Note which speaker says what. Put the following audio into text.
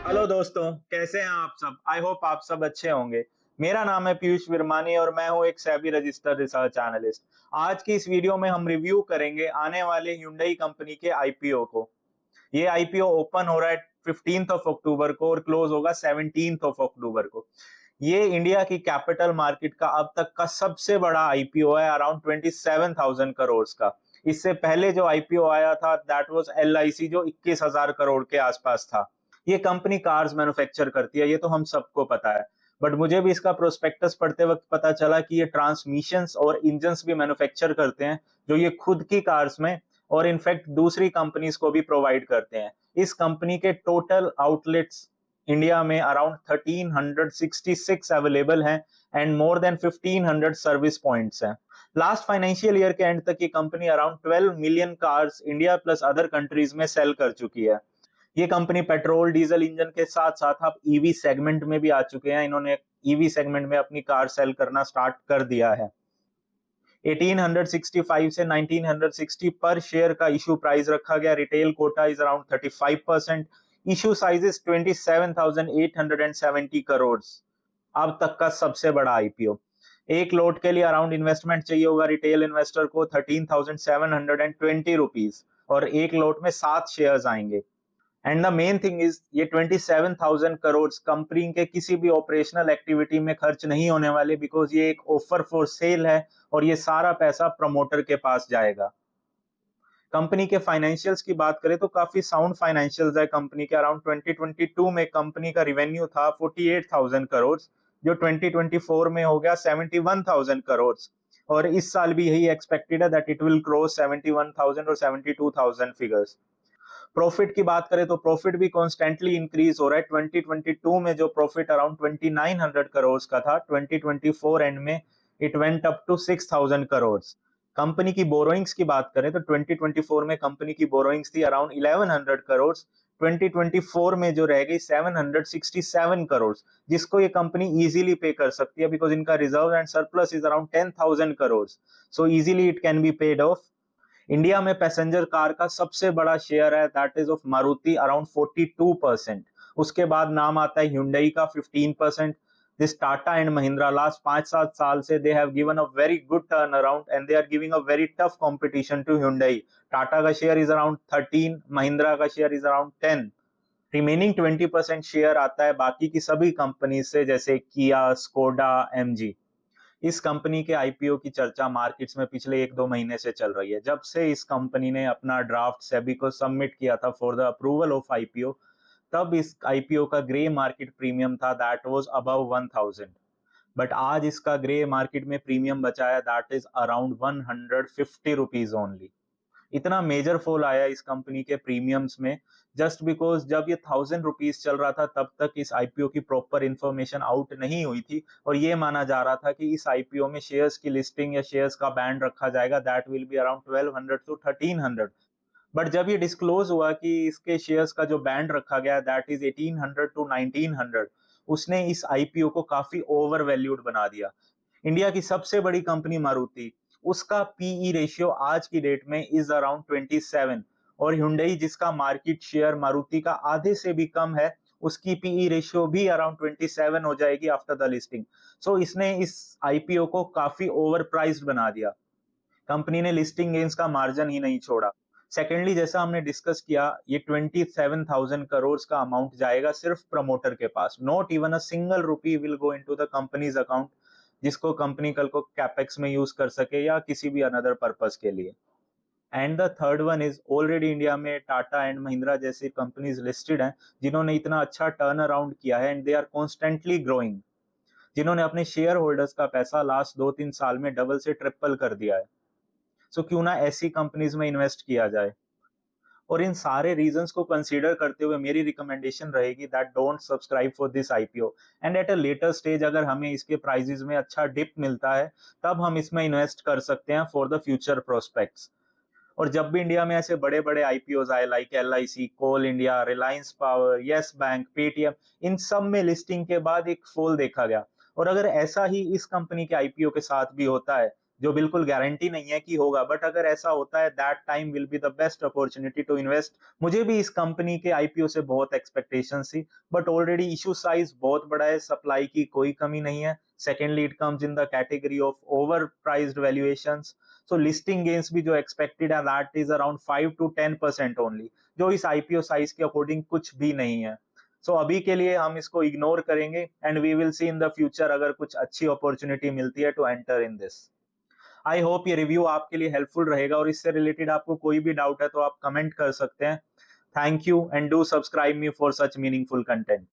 Speaker 1: Hello दोस्तों, कैसे हैं आप सब? आई होप आप सब अच्छे होंगे। मेरा नाम है पीयूष विरमानी और मैं हूं एक सेबी रजिस्टर्ड रिसर्च एनालिस्ट। आज की इस वीडियो में हम रिव्यू करेंगे आने वाले Hyundai कंपनी के आईपीओ को। ये आईपीओ ओपन हो रहा है 15th ऑफ अक्टूबर को और क्लोज होगा 17th ऑफ अक्टूबर को। ये इंडिया की कैपिटल मार्केट का अब तक का सबसे बड़ा आईपीओ है, अराउंड 27,000 करोड़ का। इससे पहले जो आईपीओ आया था दैट वाज एलआईसी, जो 21,000 करोड़ के आसपास था। ये कंपनी कार्स मैन्युफैक्चर करती है, ये तो हम सबको पता है। बट मुझे भी इसका प्रोस्पेक्टस पढ़ते वक्त पता चला कि ये ट्रांसमिशंस और इंजन्स भी मैन्युफैक्चर करते हैं, जो ये खुद की कार्स में और इनफैक्ट दूसरी कंपनीज को भी प्रोवाइड करते हैं। इस कंपनी के टोटल आउटलेट्स इंडिया में अराउंड 1366 अवेलेबल हैं and more than 1500 service points हैं। लास्ट फाइनेंशियल ईयर के एंड तक ये company around 12 million cars India plus other countries में सेल कर चुकी है। ये कंपनी पेट्रोल डीजल इंजन के साथ साथ अब ईवी सेगमेंट में भी आ चुके हैं। इन्होंने ईवी सेगमेंट में अपनी कार सेल करना स्टार्ट कर दिया है। 1865 से 1960 पर शेयर का इशू प्राइस रखा गया। Retail quota is around 35%। Issue size is 27,870 crore. अब तक का सबसे बड़ा आईपीओ। एक लोट के लिए अराउंड इन्वेस्टमेंट चाहिए होगा रिटेल इन्वेस्टर को 13,720 रुपीज, और एक लोट में 7 शेयर्स आएंगे। And the main thing is ये 27,000 करोड़ कंपनी के किसी भी ऑपरेशनल एक्टिविटी में खर्च नहीं होने वाले, बिकॉज ये एक ऑफर फॉर सेल है और ये सारा पैसा प्रमोटर के पास जाएगा। कंपनी के फाइनेंशियल्स की बात करें तो काफी साउंड फाइनेंशियल्स है कंपनी के। अराउंड 2022 में कंपनी का रिवेन्यू था 48,000 करोड़, जो 2024 में हो गया 71,000 करोड़। और इस साल भी यही एक्सपेक्टेड है दैट इट विल क्रॉस 71,000 और 72,000 फिगर्स। प्रॉफिट की बात करें तो प्रॉफिट भी कॉन्स्टेंटली इंक्रीज हो रहा है। 2022 में जो प्रॉफिट अराउंड 2900 करोड़ का था, 2024 एंड में it went up to 6000 crore. Company की बोरोइंग्स की बात करें तो 2024 में कंपनी की बोरोइंग्स थी अराउंड 1100 करोड़। 2024 में जो रह गई 767 करोड़, जिसको ये कंपनी इजीली पे कर सकती है, बिकॉज इनका reserve and surplus is around 10,000 crore. So easily it can be paid off. India में पैसेंजर कार का सबसे बड़ा शेयर है that is of Maruti, around 42%। उसके बाद नाम आता है Hyundai का 15%। This Tata and Mahindra last 5-7 साल से they have given a very good turn around and they are giving a very tough competition to Hyundai। Tata का शेयर इज अराउंड 13, महिंद्रा का share is around 10। Remaining 20% share आता है बाकी की सभी कंपनी से, जैसे किया, स्कोडा, एमजी। इस कंपनी के आईपीओ की चर्चा मार्केट्स में पिछले 1-2 महीने से चल रही है। जब से इस कंपनी ने अपना ड्राफ्ट सेबी को सबमिट किया था for the approval of IPO, तब इस आईपीओ का ग्रे मार्केट प्रीमियम था दैट वाज अबव 1000। बट आज इसका ग्रे मार्केट में प्रीमियम बचा है that is around 150 rupees only. इतना मेजर फॉल आया इस कंपनी के प्रीमियम्स में, जस्ट बिकॉज जब ये 1000 रुपीज चल रहा था तब तक इस आईपीओ की प्रॉपर इंफॉर्मेशन आउट नहीं हुई थी और ये माना जा रहा था कि इस आईपीओ में शेयर्स की लिस्टिंग या शेयर्स का बैंड रखा जाएगा that will be around 1200 to 1300। But जब ये डिस्क्लोज हुआ कि इसके शेयर्स का जो बैंड रखा गया दैट इज 1800 टू 1900, उसने इस आईपीओ को काफी ओवर वैल्यूड बना दिया। इंडिया की सबसे बड़ी कंपनी मारुति, उसका पीई रेशियो आज की डेट में इज अराउंड 27, और Hyundai जिसका मार्केट शेयर मारुति का आधे से भी कम है, उसकी पीई रेशियो भी अराउंड 27 हो जाएगी आफ्टर द लिस्टिंग। सो इसने इस आईपीओ को काफी ओवर प्राइस्ड बना दिया। कंपनी ने लिस्टिंग गेन्स का मार्जिन ही नहीं छोड़ा। सेकेंडली, जैसा हमने डिस्कस किया, ये 27,000 करोड़ का अमाउंट जाएगा सिर्फ प्रमोटर के पास। Not even a single rupee will go into the company's account, जिसको कंपनी कल को कैपेक्स में यूज कर सके या किसी भी अनदर पर्पस के लिए। And the third one is, already India में टाटा एंड महिंद्रा जैसी कंपनीज लिस्टेड हैं जिन्होंने इतना अच्छा टर्न अराउंड किया है and they are constantly growing, जिन्होंने अपने शेयर होल्डर्स का पैसा लास्ट 2-3 साल में डबल से ट्रिपल कर दिया है। सो क्यों ना ऐसी कंपनीज में इन्वेस्ट किया जाए। और इन सारे रीजंस को कंसीडर करते हुए मेरी रिकमेंडेशन रहेगी that don't subscribe for this IPO, and at a later stage अगर हमें इसके प्राइसेस में अच्छा डिप मिलता है तब हम इसमें इन्वेस्ट कर सकते हैं फॉर द फ्यूचर प्रोस्पेक्ट्स। और जब भी इंडिया में ऐसे बड़े बड़े आईपीओ आए like LIC, Coal India, Reliance Power, Yes Bank, Paytm, इन सब में लिस्टिंग के बाद एक फॉल देखा गया। और अगर ऐसा ही इस कंपनी के आईपीओ के साथ भी होता है जो बिल्कुल गारंटी नहीं है कि होगा, बट अगर ऐसा होता है that time will be the best opportunity to invest. मुझे भी इस कंपनी के आईपीओ से बहुत एक्सपेक्टेशन थी, बट ऑलरेडी इशू साइज बहुत बड़ा है, सप्लाई की कोई कमी नहीं है। Secondly, it comes in the category of over prized valuations. So listing gains भी जो एक्सपेक्टेड है that is around 5 to 10% only, जो इस आईपीओ साइज के अकॉर्डिंग कुछ भी नहीं है। सो अभी के लिए हम इसको इग्नोर करेंगे and we will see in the future अगर कुछ अच्छी अपॉर्चुनिटी मिलती है to enter in this. I hope ये रिव्यू आपके लिए हेल्पफुल रहेगा, और इससे रिलेटेड आपको कोई भी डाउट है तो आप कमेंट कर सकते हैं। Thank you and do subscribe me for such meaningful content.